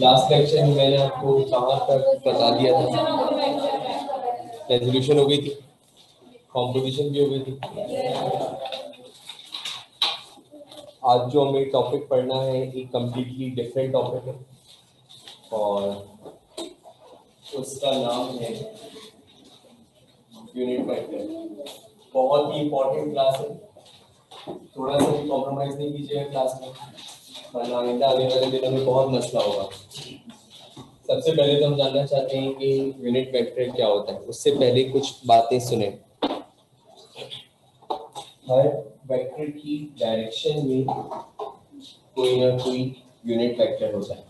Last lecture में मैंने आपको कहाँ तक बता दिया था, रेजोल्यूशन हो गई थी, कॉम्पोजिशन भी हो गई थी। आज जो हमें टॉपिक पढ़ना है एक कंप्लीटली डिफरेंट टॉपिक है और उसका नाम है यूनिट वेक्टर। बहुत ही इंपॉर्टेंट क्लास है, थोड़ा सा भी कॉम्प्रोमाइज नहीं कीजिएगा क्लास में, वरना आइंदा आने वाले दिनों में बहुत मसला होगा। सबसे पहले तो हम जानना चाहते हैं कि यूनिट वेक्टर क्या होता है। उससे पहले कुछ बातें सुने। हर वेक्टर की डायरेक्शन में कोई ना कोई यूनिट वेक्टर होता है।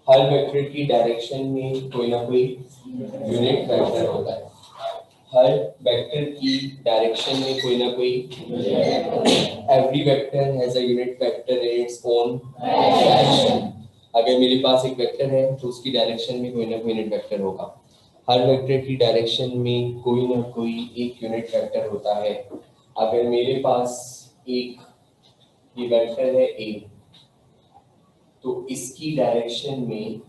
हर वेक्टर की डायरेक्शन में कोई ना कोई यूनिट वेक्टर होता है। हर वेक्टर की डायरेक्शन में कोई ना कोई, every vector has a unit vector in its own direction. अगर मेरे पास एक वेक्टर है तो उसकी डायरेक्शन में कोई ना कोई यूनिट वेक्टर होगा। हर वेक्टर की डायरेक्शन में कोई ना कोई एक यूनिट वेक्टर होता है। अगर मेरे पास एक ये वेक्टर है ए, तो इसकी डायरेक्शन में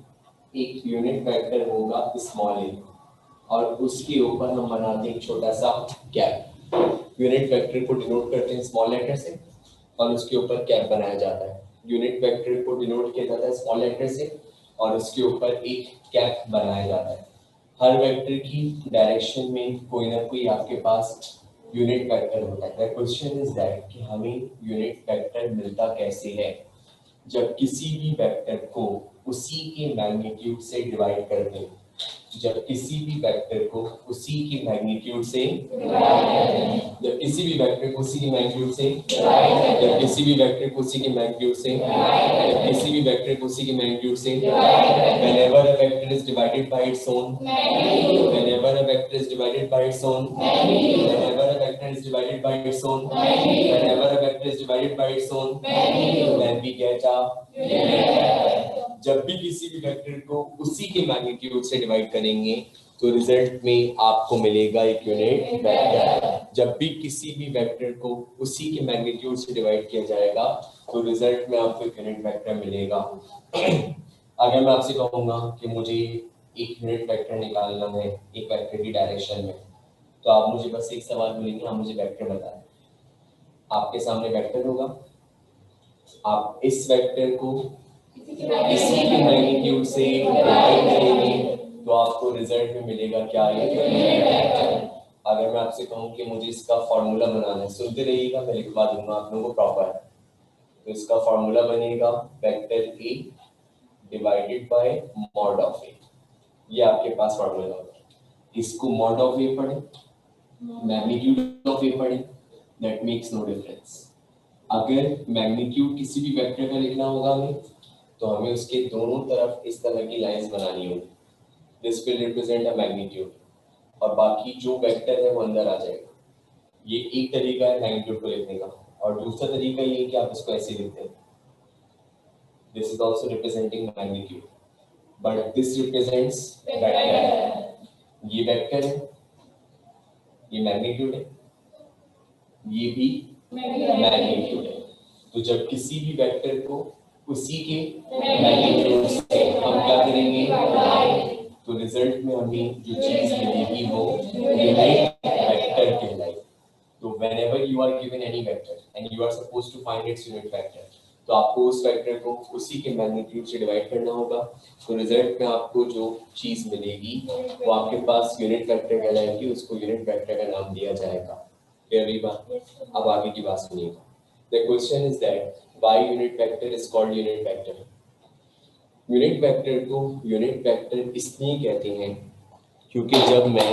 एक यूनिट वेक्टर होगा स्मॉल ए, और उसके ऊपर हम बनाते हैं एक छोटा सा कैप। यूनिट वेक्टर को डिनोट करते हैं स्मॉल लेटर से और उसके ऊपर कैप बनाया जाता है। यूनिट वेक्टर को डिनोट किया जाता है स्मॉल लेटर से और उसके ऊपर एक कैप बनाया जाता है। हर वेक्टर की डायरेक्शन में कोई ना कोई आपके पास यूनिट वेक्टर होता है। द क्वेश्चन इज दैट कि हमें यूनिट वेक्टर मिलता कैसे है। जब किसी भी वेक्टर को उसी के मैग्नीट्यूड से डिवाइड कर दें, जब किसी भी वेक्टर को उसी के मैग्नीट्यूड से, जब किसी भी वेक्टर को उसी के मैग्नीट्यूड से, जब किसी भी वेक्टर को उसी के मैग्नीट्यूड से, जब किसी भी वेक्टर को उसी के मैग्नीट्यूड से, whenever a vector is divided by its own, whenever a vector is divided by its own, whenever a vector is divided by its own, whenever a vector is divided by its own, then we get a जब भी किसी भी vector को उसी के magnitude से divide करेंगे तो रिजल्ट में आपको मिलेगा एक यूनिट वेक्टर। जब भी किसी भी वेक्टर को उसी के मैग्नीट्यूड से डिवाइड किया जाएगा तो रिजल्ट में आपको एक यूनिट वेक्टर मिलेगा। अगर मैं आपसे कहूंगा कि मुझे एक यूनिट वेक्टर निकालना है एक वेक्टर की डायरेक्शन में, तो आप मुझे बस एक सवाल बोलेंगे, आप मुझे वेक्टर बताएं। आपके सामने वेक्टर होगा, आप इस वेक्टर को इसी के मैग्नीट्यूड से डिवाइड करेंगे तो आपको रिजल्ट में मिलेगा क्या, ये यूनिट वेक्टर। अगर मैं आपसे कहूं कि मुझे इसका फॉर्मूला बनाना है, सुनते रहिएगा, मैं लिखवा दूंगा आप लोगों को प्रॉपर। तो इसका फॉर्मूला बनेगा vector A divided by mod of A. ये आपके पास फॉर्मूला होगा। इसको मॉड ऑफ ए पढ़े, मैग्नीट्यूड ऑफ ए पढ़े, दैट मेक्स नो डिफरेंस। अगर मैग्नीट्यूड किसी भी वेक्टर का लिखना होगा हमें, तो हमें उसके दोनों तरफ इस तरह की लाइंस बनानी होगी। This will represent a magnitude और बाकी जो वेक्टर है वो अंदर आ जाएगा। ये एक तरीका है मैग्नीट्यूड को लिखने का, और दूसरा तरीका ये है कि आप इसको ऐसे लिखते हैं, this is also representing magnitude, but this represents vector. ये वेक्टर है, ये मैग्नीट्यूड है, ये भी मैग्नीट्यूड है। तो जब किसी भी वेक्टर को उसी के मैग्नीट्यूड से हम क्या करेंगे, तो रिजल्ट में हमें जो चीज मिलेगी वो यूनिट वेक्टर कहलाएगी। तो whenever you are given any vector and you are supposed to find its unit vector, तो आपको उस वेक्टर को उसी के मैग्नीट्यूड से डिवाइड करना होगा। तो रिजल्ट में आपको जो चीज मिलेगी वो आपके पास यूनिट वेक्टर कहलाएगी, उसको यूनिट वेक्टर का नाम दिया जाएगा। क्लियर बात? अब आगे की बात सुनिएगा। The question is that why unit vector is called unit vector? Unit vector को यूनिट वेक्टर इसलिए कहते हैं क्योंकि जब मैं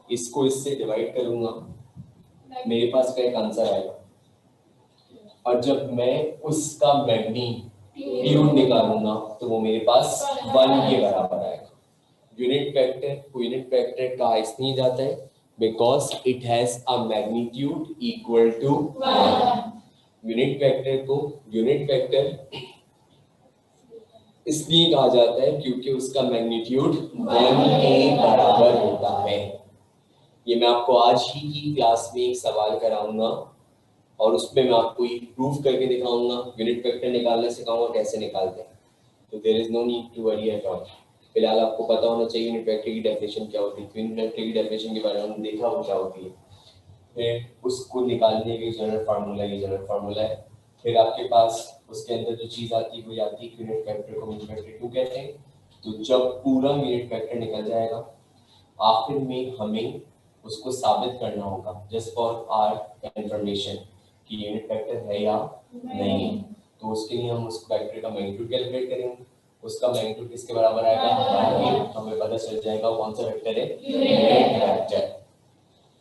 इसको इससे डिवाइड करूंगा मेरे पास का एक आंसर आएगा, और जब मैं उसका मैग्नीट्यूड निकालूंगा तो वो मेरे पास 1 के बराबर आएगा। यूनिट वेक्टर को यूनिट वेक्टर कहा इसलिए जाता है because it has a magnitude equal to 1। Unit vector को यूनिट वेक्टर इसलिए कहा जाता है क्योंकि उसका मैग्नीट्यूड 1 के बराबर होता है। ये मैं आपको आज ही की क्लास में एक सवाल कराऊंगा और उसमें मैं आपको एक प्रूफ करके दिखाऊंगा, यूनिट वेक्टर निकालना सिखाऊंगा कैसे निकालते हैं। तो there is no need to worry at all. फिलहाल आपको पता होना चाहिए यूनिट वेक्टर की डेफिनेशन क्या होती है। यूनिट वेक्टर की डेफिनेशन के बारे में हमने देखा वो क्या होती है। फिर उसको निकालने के जनरल फार्मूला, ये जनरल फार्मूला है। फिर आपके पास उसके अंदर जो चीज आती है वो आती है यूनिट वेक्टर को यूनिट वेक्टर क्यों कहते हैं। तो जब पूरा यूनिट वेक्टर निकल जाएगा आखिर में हमें उसको साबित करना होगा जस्ट फॉर आर इंफॉर्मेशन कि यूनिट वेक्टर है या नहीं। तो उसके लिए हम उस वेक्टर का मैग्नीट्यूड कैलकुलेट करेंगे। उसका मैग्नीट्यूड किसके बराबर आएगा, हमें पता चल जाएगा कौन सा वेक्टर है, यूनिट वेक्टर।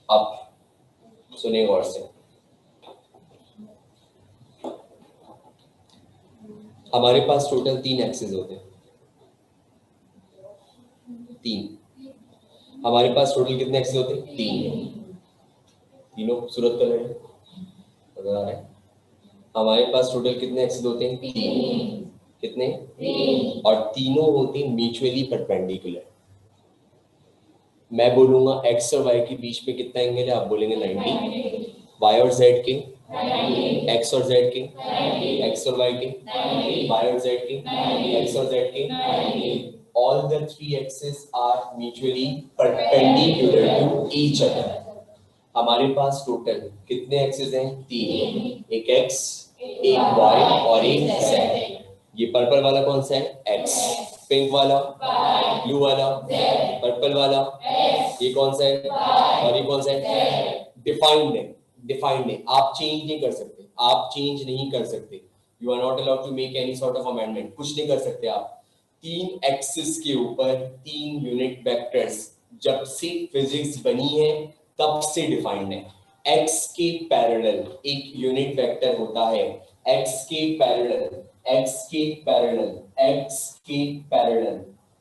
अब सुनिए गौर से, हमारे पास टोटल 3 एक्सिस होते हैं। 3 हमारे पास टोटल कितने एक्सिस होते हैं, 3। तीनों खूबसूरत कलर है, नजर आ रहा है। हमारे पास टोटल कितने एक्सिस होते हैं, 3। कितने, 3। और तीनों होते हैं म्यूचुअली परपेंडिकुलर। मैं बोलूंगा एक्स और वाई के बीच में कितना एंगल है, आप बोलेंगे 90। वाई और जेड के, एक्स और जेड के, एक्स और वाई के, वाई और जेड के, एक्स और जेड के, all the 3 axes are mutually perpendicular to each other। हमारे पास टोटल कितने एक्सिस हैं, 3। एक एक्स, एक वाई और एक जेड। ये पर्पल वाला कौन सा है, एक्स। पिंक वाला, ब्लू वाला, पर्पल वाला, ये कौन सा है, और ये कौन सा है, डिफाइंड है। डिफाइंड है, आप चेंज नहीं कर सकते, आप चेंज नहीं कर सकते। You are not allowed to make any sort of amendment, कुछ नहीं कर सकते आप। 3 एक्सिस के ऊपर 3 यूनिट वेक्टर्स जब से फिजिक्स बनी है तब से डिफाइंड है। एक्स के पैरेलल एक यूनिट वेक्टर होता है, एक्स के पैरेलल, एक्स के पैरेलल, एक्स के पैरेलल,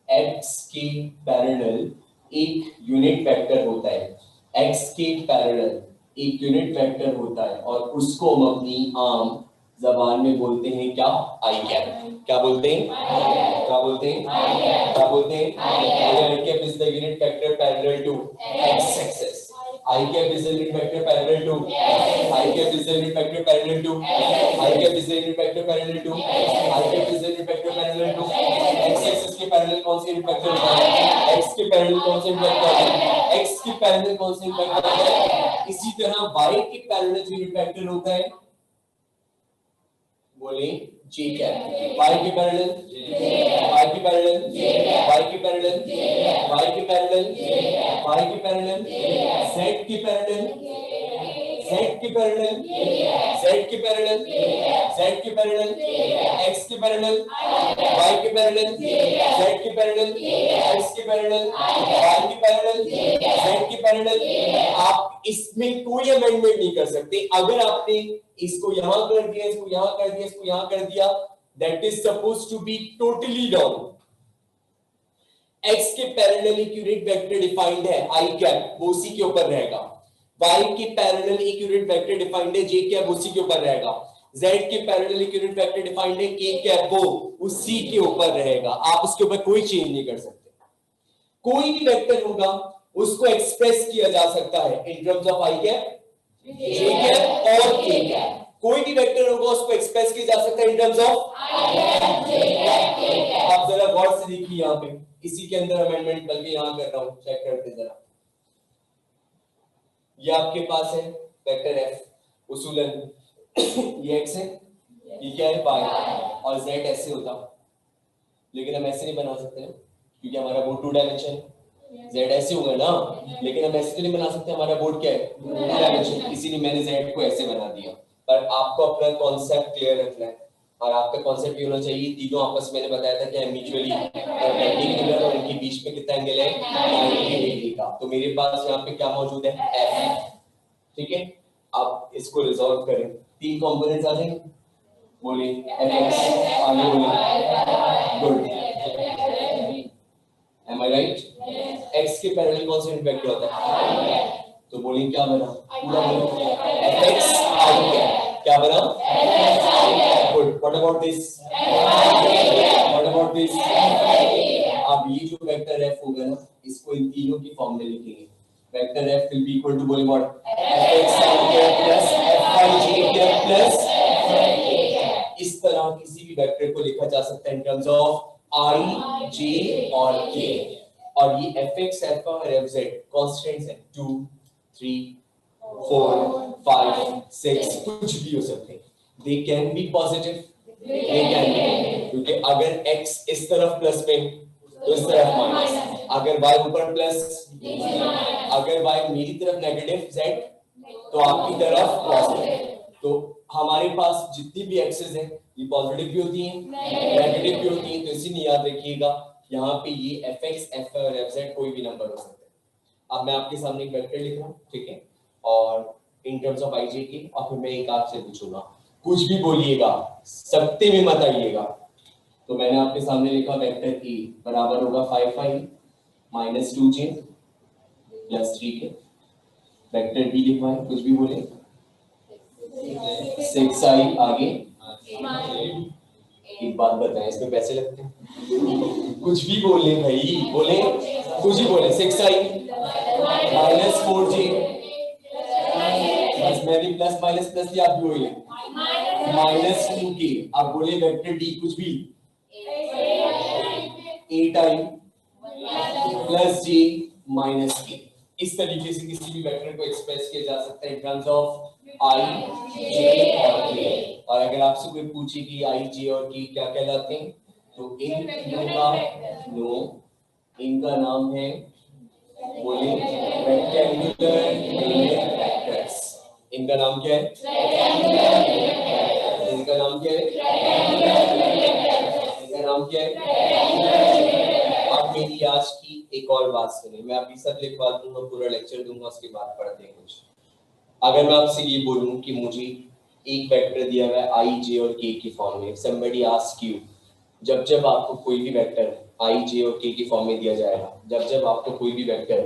एक्स के पैरेलल एक यूनिट वेक्टर होता है। एक्स के पैरेलल एक यूनिट वेक्टर होता है और उसको हम अपनी आम जबान में बोलते हैं क्या, आई कैप। क्या बोलते हैं, क्या बोलते हैं, क्या बोलते हैं, I cap is the unit vector parallel to X axis. I cap is the unit vector parallel to, I cap is the unit vector parallel to, I cap is the unit vector parallel to, I cap is the unit vector parallel to. X axis के parallel कौन सा unit vector होता है, x के parallel कौन सा unit vector होता है, एक्स के पैरेलल कौन सा यूनिट वेक्टर होता है। इसी तरह वाई के पैरेलल यूनिट वेक्टर होता है, बोले जे कैप। वाई के पैरेलल, वाई के पैरेलल, वाई के पैरेलल, वाई के पैरेलल, वाई के पैरेलल, जेड के पैरेलल, जेड के पैरेलल, जेड के पैरेलल, जेड के पैरेलल, एक्स के पैरेलल, वाई के पैरेलल, जेड के पैरेलल, एक्स के पैरेलल, वाई के पैरेलल, जेड के पैरेलल। आप इसमें कोई अमेंडमेंट नहीं कर सकते। अगर आपने इसको यहां कर दिया, इसको यहां कर दिया, इसको यहां कर दिया, that is supposed to be totally wrong। x के पैरेलल एक यूनिट वेक्टर डिफाइंड है आई कैप, वो उसी के ऊपर रहेगा। y के पैरेलल एक यूनिट वेक्टर डिफाइंड है जे कैप, उसी के ऊपर रहेगा। z के पैरेलल एक यूनिट वेक्टर डिफाइंड है के कैप, वो उसी के ऊपर रहेगा। आप उसके ऊपर कोई चेंज नहीं कर सकते। कोई भी वेक्टर होगा उसको एक्सप्रेस किया जा सकता है इन terms of I cap, J cap और के कैप। कोई भी वेक्टर होगा उसको एक्सप्रेस किया जा सकता है इन terms of I cap, J cap, के कैप। आप जरा गौर से देखिए, यहाँ पे इसी के अंदर अमेंडमेंट बल्कि यहाँ कर रहा हूं, चेक करते जरा। ये आपके पास है वेक्टर एफ, उसूलन ये एक्स है, ये क्या है वाई, और जेड ऐसे होता, लेकिन हम ऐसे नहीं बना सकते ना क्योंकि हमारा बोर्ड 2 डायमेंशन है। Z ऐसे होगा ना, लेकिन हम ऐसे तो नहीं बना सकते, हमारा बोर्ड क्या है, 2 डायमेंशन, इसीलिए मैंने Z को ऐसे बना दिया। पर आपको अपना कॉन्सेप्ट क्लियर रखना है और आपका कॉन्सेप्ट ये होना चाहिए तीनों आपस में, मैंने बताया था कि म्यूचुअली परपेंडिकुलर और इनके बीच में कितना एंगल है, 90 डिग्री का। तो मेरे पास यहाँ पे क्या मौजूद है, F। ठीक है, अब इसको रिजॉल्व करें, 3 कंपोनेंट्स आ जाएंगे, बोलिए Fx, आगे बोलिए, good, am I right? X के पैरेलल कौन सा यूनिट वेक्टर होता है, तो बोलिए क्या बना, पूरा बोलिए Fx I कैप, क्या बना, good. What about this, what about this. अब ये जो वेक्टर F होगा ना, इसको इन तीनों की फॉर्म में लिखेंगे। Vector F will be equal to बोलिए what, Fx I cap plus Fy j cap plus इस तरह किसी भी वेक्टर को लिखा जा सकता है इन टर्म्स ऑफ I, J और K, और ये fx, fy और fz कांस्टेंट्स हैं 2, 3, 4, 5, 6 कुछ भी हो सकते हैं. They can be positive, they can be, क्योंकि अगर x इस तरफ प्लस में तो इस तरफ माइनस, अगर y ऊपर प्लस, अगर y मेरी तरफ नेगेटिव z तो आपकी तरफ पॉजिटिव. तो हमारे पास जितनी भी एक्सेस हैं ये पॉजिटिव भी होती हैं, नेगेटिव भी होती हैं. तो इसीलिए याद रखिएगा यहाँ पे ये fx, fy और fz कोई भी नंबर हो सकता है. अब मैं आपके सामने एक वेक्टर लिख रहा हूँ, ठीक है, और इन टर्म्स ऑफ i j के, और फिर मैं एक आपसे पूछूंगा, कुछ भी बोलिएगा, सकते में मत आइएगा. तो मैंने आपके सामने लिखा वेक्टर e बराबर होगा 5i minus 2j plus 3k. Vector b लिखवाएं, कुछ भी बोले, 6i आगे. एक बात बताएं, इसमें पैसे लगते हैं? कुछ भी बोले भाई, बोले कुछ भी बोले. 6i माइनस 4j, बस मैं भी प्लस माइनस प्लस लिया, आप भी बोले माइनस 2k. आप बोले वेक्टर d कुछ भी 8i plus j minus k. इस तरीके से किसी भी वेक्टर को एक्सप्रेस किया जा सकता है इन टर्म्स ऑफ I, J और K. और अगर आपसे कोई पूछे कि I, J और K क्या कहलाते हैं, तो इनका नाम है, बोले रेक्टेंगुलर यूनिट वेक्टर्स. इनका नाम क्या है? इनका नाम क्या है? इनका नाम क्या है? अब मेरी आज की एक और बात सुनिए, मैं अभी सब लिखवा दूंगा, पूरा लेक्चर दूंगा, उसके बाद पढ़ते हैं कुछ. अगर मैं आपसे ये बोलूं कि मुझे एक वेक्टर दिया हुआ है I, J और K की फॉर्म में, somebody ask you, जब जब आपको कोई भी वेक्टर I, J और K की फॉर्म में दिया जाएगा, जब जब आपको कोई भी वेक्टर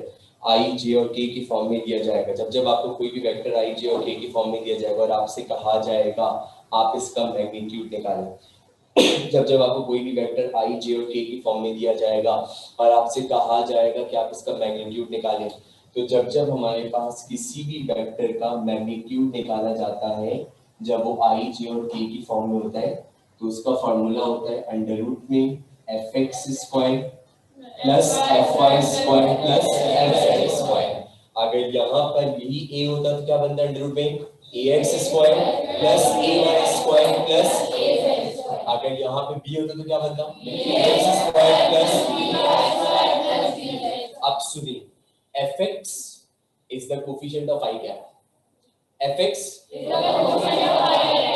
I, J और K की फॉर्म में दिया जाएगा, जब जब आपको कोई भी वेक्टर I, J और K की फॉर्म में दिया जाएगा और आपसे कहा जाएगा आप इसका मैग्नीट्यूड निकालें, जब जब आपको कोई भी वेक्टर I, J और K की फॉर्म में दिया जाएगा और आपसे कहा जाएगा कि आप इसका मैग्नीट्यूड निकालें, तो जब जब हमारे पास किसी भी वेक्टर का मैग्नीट्यूड निकाला जाता है, जब वो I, J और K की फॉर्म में होता है, तो उसका फॉर्मूला होता है अंडर रूट में fx square plus fy square plus fz square. अगर यहाँ पर यही a होता तो क्या बनता है अंडर रूट में ax square plus ay square plus az. अगर यहाँ पे b होता तो क्या बनता bx स्क्वायर प्लस. अब सुनिए, fx is the coefficient of I cap. fx is the coefficient of I cap.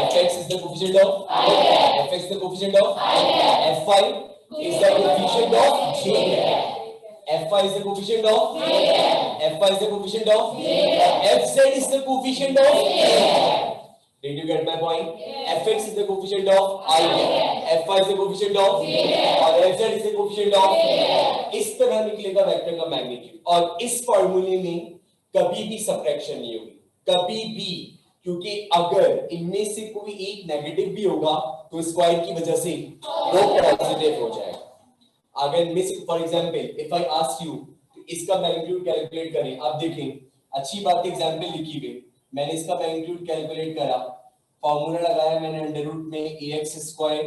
fx is the coefficient of I cap. fx is the coefficient of I cap. fy is the coefficient of j cap. fy is the coefficient of j cap. fy is the coefficient of j cap. fz is the coefficient of j cap. Did you get my point? fx is the coefficient of I cap. fy is the coefficient of j cap. और fz is the coefficient of j cap. इस तरह निकलेगा vector का magnitude. और इस फॉर्मूले में कभी भी सबट्रैक्शन नहीं होगी, कभी भी, क्योंकि अगर इनमें से कोई एक नेगेटिव भी होगा तो स्क्वायर की वजह से वो पॉजिटिव हो जाएगा. अगर इनमें से for example if I ask you इसका मैग्नीट्यूड कैलकुलेट करें, आप देखें अच्छी बात एग्जांपल लिखी हुई, मैंने इसका मैग्नीट्यूड कैलकुलेट करा, फॉर्मूला लगाया मैंने अंडर रूट में ax square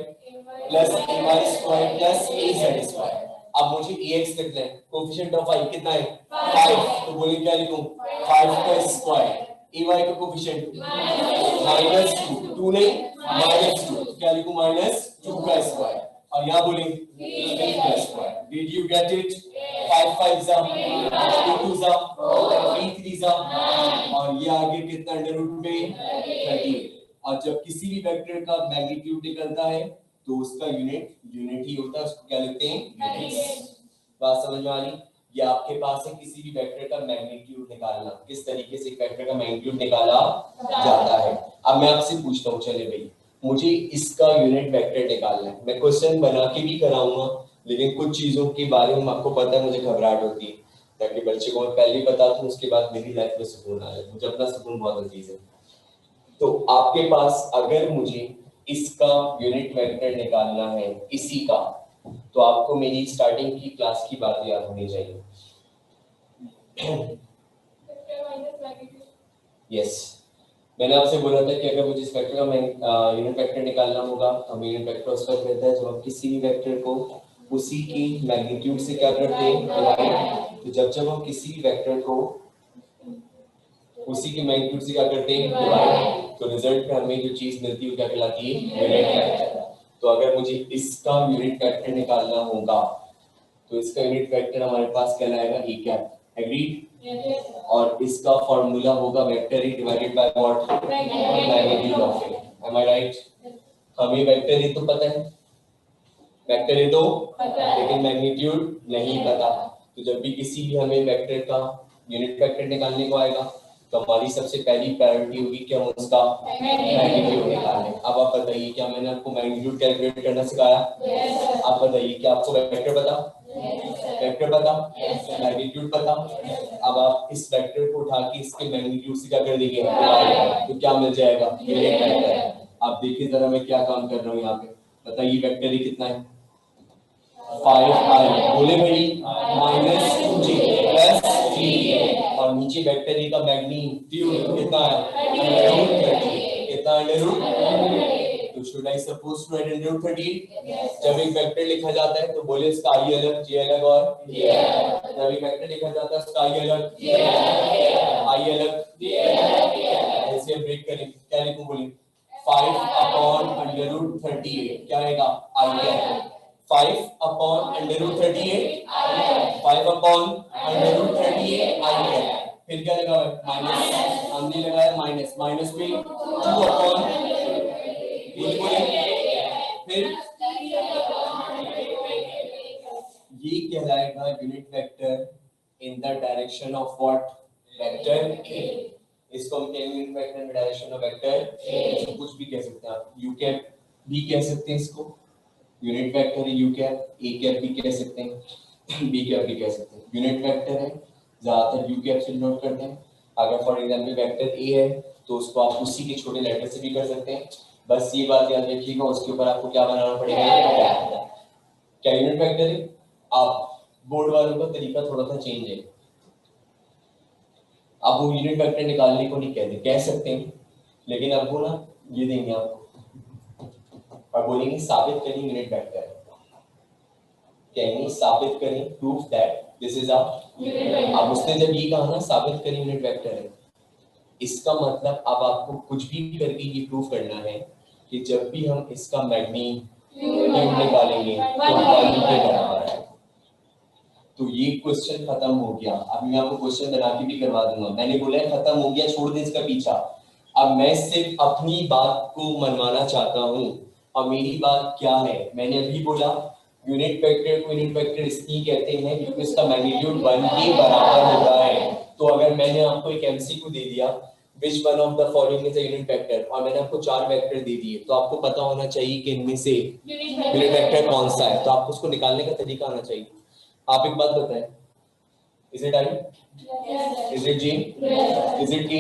plus ay square plus az square. अब मुझे ax लिखना है, कोएफिशिएंट ऑफ i कितना है 5, तो बोलिए क्या लिखूं 5 का स्क्वायर. ay का कोएफिशिएंट -2, 2 नहीं -2, क्या लिखूं -2 का स्क्वायर. और यहाँ बोलिए 3 का square. Did you get it? 5 5 जा 2 2 जा 3 3 जा, और ये आगे कितना अंडर रूट में 38. और जब किसी भी वेक्टर का मैग्नीट्यूड निकलता है तो उसका यूनिट ही होता है, उसको क्या लिखते हैं यूनिट्स. बात समझ में आ रही? ये आपके पास है किसी भी वेक्टर का मैग्नीट्यूड निकालना, किस तरीके से एक वेक्टर का मैग्नीट्यूड निकाला जाता है. अब मैं आपसे पूछता हूँ, चले भाई मुझे इसका यूनिट वेक्टर निकालना है, मैं क्वेश्चन बना के भी कराऊंगा, लेकिन कुछ चीजों के बारे में आपको पता है मुझे घबराहट होती है, ताकि बच्चे को मैं पहले ही बता दूं, उसके बाद मेरी लाइफ में सुकून आ जाए. मुझे अपना सुकून बहुत अजीज है. तो आपके पास अगर मुझे इसका यूनिट वेक्टर निकालना है इसी का, तो आपको मेरी स्टार्टिंग की क्लास की बात याद होनी चाहिए. यस, मैंने आपसे बोला था कि अगर मुझे इस वेक्टर का यूनिट वेक्टर निकालना होगा तो हमें यूनिट वेक्टर उस वक्त मिलता है जब हम किसी भी वेक्टर को उसी की मैग्नीट्यूड से क्या करते हैं, डिवाइड। तो जब हम किसी भी वेक्टर को उसी की मैग्नीट्यूड से क्या करते हैं, डिवाइड, तो रिजल्ट में हमें जो चीज मिलती है वो क्या कहलाती है, यूनिट वेक्टर। तो अगर मुझे इसका यूनिट वेक्टर निकालना होगा तो इसका यूनिट वेक्टर हमारे पास कहलाएगा ई कैप। एग्रीड? और इसका फॉर्मूला होगा vector E divided by what, magnitude of it. Am I right? हमें वेक्टर ई तो पता है, वेक्टर ई तो लेकिन मैग्नीट्यूड नहीं पता। तो जब भी किसी भी हमें वेक्टर का यूनिट वेक्टर निकालने को आएगा तो हमारी सबसे पहली प्रायोरिटी होगी कि हम उसका मैग्नीट्यूड निकालें। अब आप बताइए, क्या मैंने आपको मैग्नीट्यूड कैलकुलेट करना सिखाया? आप बताइए, क्या आपको वेक्टर पता? वेक्टर पता, मैग्नीट्यूड पता। अब आप इस वेक्टर को उठा के इसके मैग्नीट्यूड से क्या कर देंगे, तो क्या मिल जाएगा, यूनिट वेक्टर। आप देखिए जरा मैं क्या काम कर रहा हूँ यहाँ पे, बताइए वेक्टर ही कितना है, 5i बोले भाई, -2j प्लस 3 और नीचे वेक्टर ए का मैग्नीट्यूड कितना है, कितना √30। तो should I suppose to write √30? जब एक वेक्टर लिखा जाता है तो बोले इसका i अलग, j अलग, और जब एक वेक्टर लिखा जाता है उसका i अलग, i अलग, ऐसे ब्रेक करें, क्या लिखूं बोले, 5/√38 क्या आएगा, i है। 5/√38, 5/√38 आई है। फिर क्या लगा है, माइनस, हमने लगाया माइनस, माइनस में 2/, फिर ये कहलाएगा unit vector in the direction of what, vector A. इसको हम कहेंगे unit vector in the direction of vector A. कुछ भी कह सकते हैं आप, यू कैप भी कह सकते हैं इसको, यूनिट वेक्टर है यू कैप, ए कैप भी कह सकते हैं, बी कैप भी कह सकते हैं। यूनिट वेक्टर है, ज्यादातर यू कैप से नोट करते हैं। अगर फॉर एग्जांपल वेक्टर ए है तो उसको आप उसी के छोटे लेटर से भी कर सकते हैं। बस ये बात याद रखिएगा, उसके ऊपर आपको क्या बनाना पड़ेगा, क्या यूनिट वेक्टर है। आप बोर्ड वालों का तरीका थोड़ा सा चेंज है, आप वो यूनिट वेक्टर निकालने को नहीं कहते, कह सकते हैं, लेकिन अब वो ना ये देंगे आपको और बोलेंगे साबित करें यूनिट वेक्टर, कहेंगे साबित करें, proof that this is a unit vector. अब उसने जब ये कहा ना साबित करें यूनिट वेक्टर है, इसका मतलब अब आपको कुछ भी करके ये प्रूफ करना है कि जब भी हम इसका मैग्नीट्यूड निकालेंगे तो 1 के बराबर है। तो ये क्वेश्चन खत्म हो गया। अब मैं आपको क्वेश्चन बना के भी करवा दूंगा, मैंने बोला है खत्म हो गया, छोड़ दे इसका पीछा। अब मैं सिर्फ अपनी बात को मनवाना चाहता हूँ, और मेरी बात क्या है, मैंने अभी बोला यूनिट वेक्टर को यूनिट वेक्टर इसलिए कहते हैं क्योंकि इसका मैग्नीट्यूड 1 के बराबर होता है। तो अगर मैंने आपको एक एमसीक्यू दे दिया which one of the following is a unit vector, और मैंने आपको 4 वेक्टर दे दिए, तो आपको पता होना चाहिए कि इनमें से यूनिट वेक्टर कौन सा है, तो आपको उसको निकालने का तरीका आना चाहिए। आप एक बात बताएं, is it I, is it J, is it K?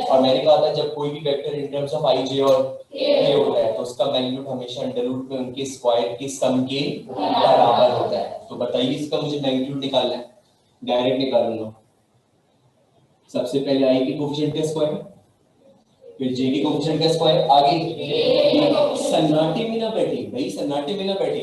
और मैंने कहा था जब कोई भी vector in terms of I J और के होता है तो उसका मैग्नीट्यूड हमेशा अंडर रूट में उनके स्क्वायर के सम के बराबर होता है। तो बताइए इसका मुझे मैग्नीट्यूड निकालना है, डायरेक्ट निकालूंगा। सबसे पहले आई के कोफिशिएंट का स्क्वायर, फिर जे के कोफिशिएंट का स्क्वायर, आगे सन्नाटे में ना बैठे भाई, सन्नाटे में ना बैठे।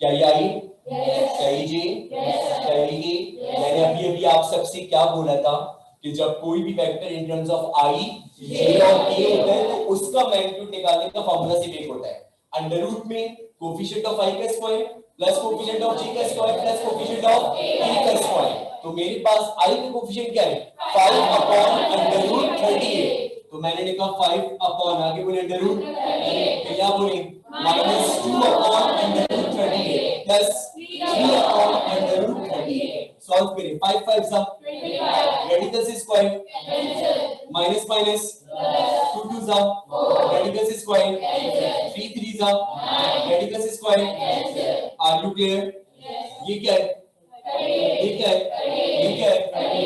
क्या ये आई, क्या ये जे, क्या ये के? मैंने अभी अभी आप सबसे क्या बोला था कि जब कोई भी vector in terms of I J और के होता है तो उसका मैग्नीट्यूड निकालने का फार्मूला सिर्फ एक होता है, अंडर रूट में कोफिशिएंट ऑफ आई का स्क्वायर प्लस कोफिशिएंट ऑफ जे का स्क्वायर प्लस कोफिशिएंट ऑफ के का स्क्वायर। तो मेरे पास आई का कोफिशिएंट क्या है, 5/√38। तो मैंने लिखा 5 आगे बोले अंडर रूट, क्या बोले -2/√38 प्लस 3/√38। सॉल्व करें, 5 5 सा रेडिकल से स्क्वायर, माइनस माइनस 2 2 सा रेडिकल से स्क्वायर, 3 3 सा रेडिकल से स्क्वायर। Are you clear? ये क्या है, ये क्या है, ये क्या है?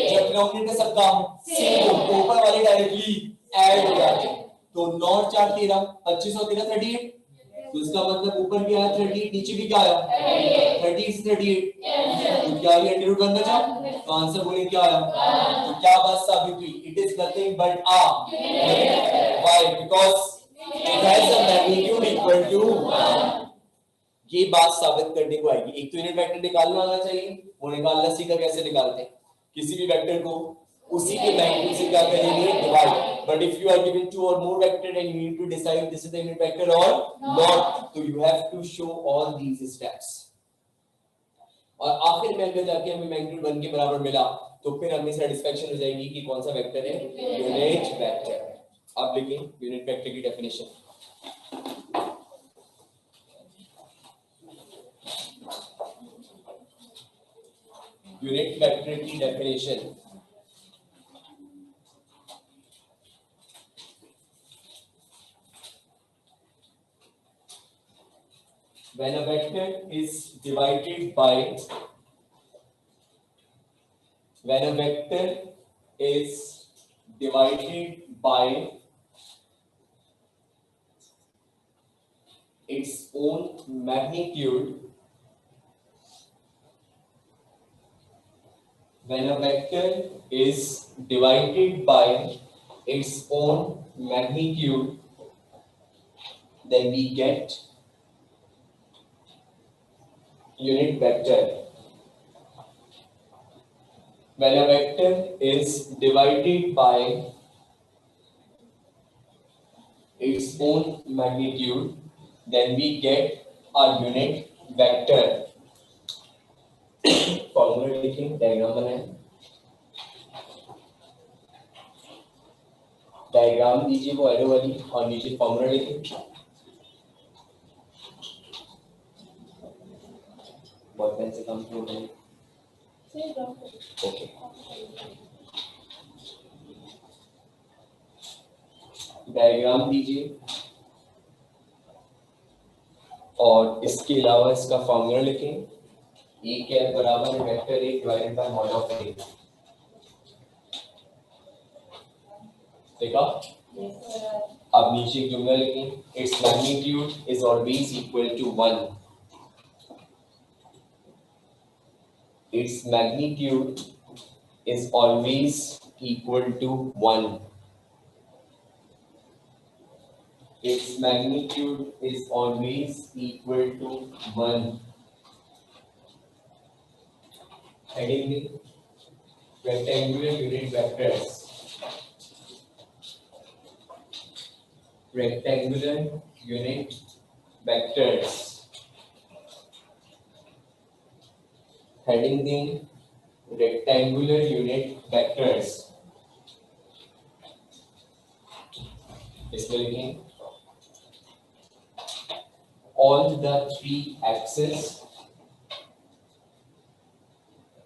जब डिनोमिनेटर सबका सेम हो ऊपर वाले डायरेक्टली ऐड हो जाते हैं। तो 9 4 13 25 और 13 38, तो इसका मतलब ऊपर भी आया 38, नीचे भी क्या आया 30 38, तो क्या ये अंडर रूट 1 बचा, तो आंसर बोले क्या आया, तो क्या बात साबित हुई, it is nothing but ah, why, because it has a magnitude equal to 1। ये बात साबित करने को आएगी। एक तो यूनिट वेक्टर निकालना आना चाहिए, वो निकालना सीखा कैसे निकालते हैं, किसी भी वेक्टर को उसी के मैग्नीट्यूड से क्या करेंगे, divide. But if you are given two or more vector and you need to decide this is the unit vector or not, तो you have to show all these steps. और आखिर में अगर जाके हमें मैग्नीट्यूड 1 के बराबर मिला तो फिर हमें सेटिस्फेक्शन हो जाएगी कि कौन सा वेक्टर है, यूनिट वेक्टर। अब लिखें यूनिट वेक्टर की डेफिनेशन। यूनिट वेक्टर की definition, when a vector is divided by its own magnitude, when a vector is divided by its own magnitude, then we get unit vector. When a vector is divided by its own magnitude, then we get a unit vector. Formula लिखें, diagram बनाएं, diagram दीजिए वो arrow वाली और नीचे formula लिखें। Ball pen से काम क्यों नहीं, ओके। डायग्राम दीजिए और इसके अलावा इसका फॉर्मूला लिखें। ए क्या बराबर है vector A divided by mod of A, देखा। अब नीचे एक जुमला लिखें, its magnitude is always equal to 1, its magnitude is always equal to 1, its magnitude is always equal to 1. Heading rectangular unit vectors. Rectangular unit vectors. Heading the rectangular unit vectors. इसमें लिखें all the three axes,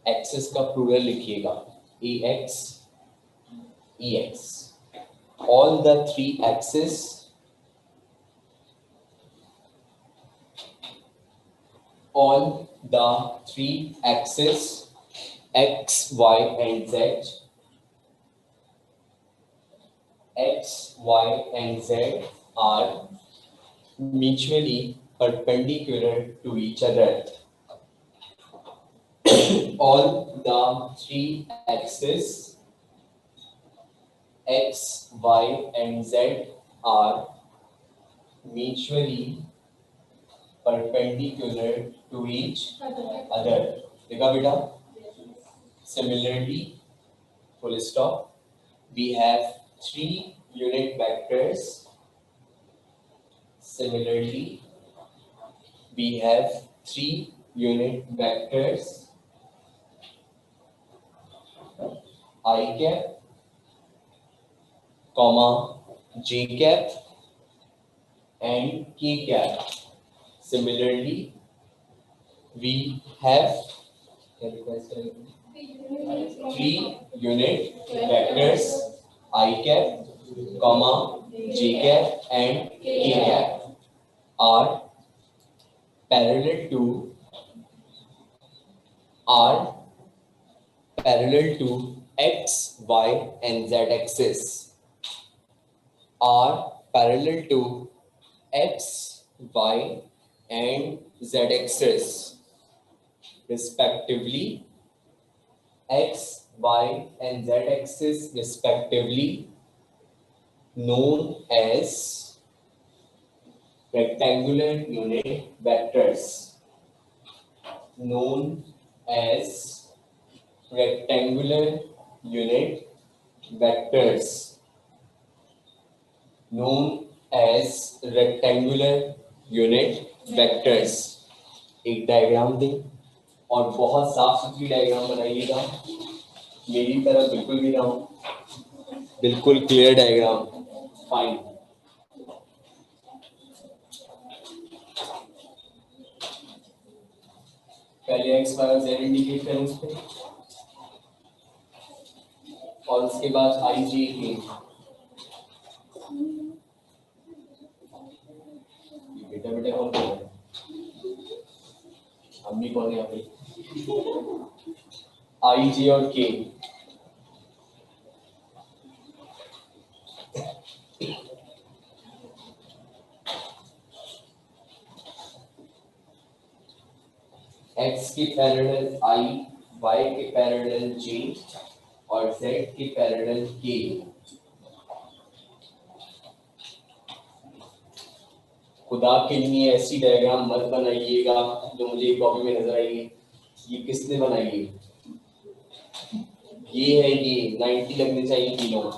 axes का plural लिखिएगा ax ex, all the three axes x, y and z, x, y and z are mutually perpendicular to each other. All the three axes x, y and z are mutually perpendicular to each other. देखा बेटा? Similarly, full stop, we have three unit vectors. Similarly, we have three unit vectors I cap, comma j cap and k cap. Similarly, we have three unit vectors I cap, comma j cap and k cap are parallel to x, y and z axis, are parallel to x, y and z axis respectively, x, y and z axis respectively, known as rectangular unit vectors, known as rectangular unit vectors, known as rectangular unit vectors। एक diagram दें और बहुत साफ सुथरी diagram बनाइएगा, मेरी तरह बिल्कुल भी ना हो, बिल्कुल क्लियर डायग्राम। फाइन। पहले एक्स वाई और जेड इंडिकेट करें उस पर, और उसके बाद आई जी के बेटा बेटा कौन कर रहा है, अम्मी कौन है यहाँ पे, आई जे और के। एक्स के पैरेलल आई, वाई के पैरेलल जे और जेड के पैरेलल के। खुदा के लिए ऐसी डायग्राम मत बनाइएगा जो मुझे कॉपी में नजर आई है। ये किसने बनाई है? ये है, ये 90 लगने चाहिए तीनों।